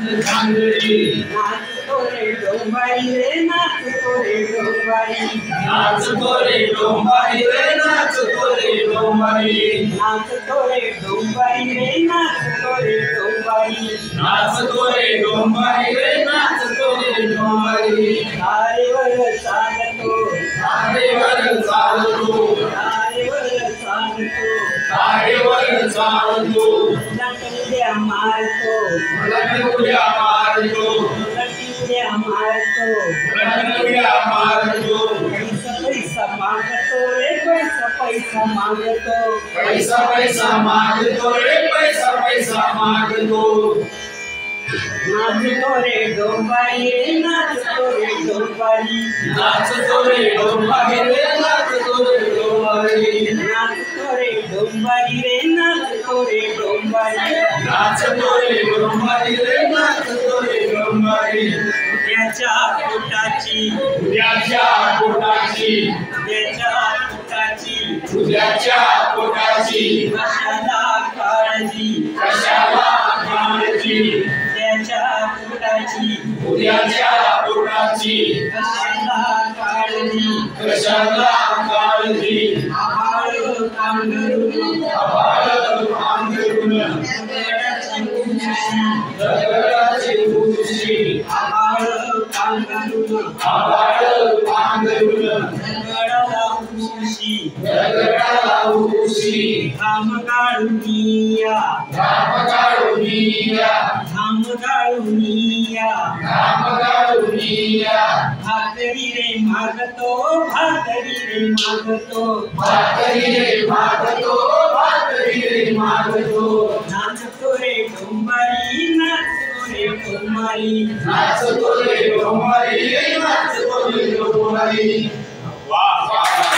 घांगरी नाचतो रे डोंबारी रे नाचतो रे डोंबारी नाचतो रे डोंबारी रे नाचतो रे डोंबारी नाचतो रे डोंबारी रे नाचतो रे डोंबारी नाचतो रे डोंबारी रे नाचतो रे डोंबारी तारेवर चालतो तारेवर चालतो तारेवर चालतो तारेवर चालतो लटकड्या मारतो लटकड्या मारतो लटकड्या मारतो लटकड्या मारतो पैसा पैसा मागतो रे पैसा पैसा मागतो पैसा पैसा मागतो रे पैसा पैसा मागतो नाचतो रे डोंबारी रे नाचतो रे डोंबारी नाचतो रे डोंबारी रे नाचतो रे डोंबारी नाचतो रे डोंबारी रे नाचतो रे डोंबारी नाचतो रे डोंबारी रे नाचतो रे डोंबारी उद्याच्या पोटाची उद्याच्या पोटाची उद्याच्या पोटाची उद्याच्या पोटाची कशाला काळजी कशाला काळजी उद्याच्या पोटाची उद्याच्या पोटाची कशाला काळजी कशाला काळजी आभाळ पांघरून आभाळ पांघरून दगडाची उंची आभाळ पांघरून आभाळ पांघरून दगडाला उशी दगडाला उशी घाम गाळून या घाम गाळून या घाम गाळून या घाम गाळून या भाकरी रे मागतो भाकरी रे मागतो भाकरी रे मागतो भाकरी रे मागतो नाचतो रे डोंबारी नाचतो रे डोंबारी नाचतो रे डोंबारी नाचतो रे डोंबारी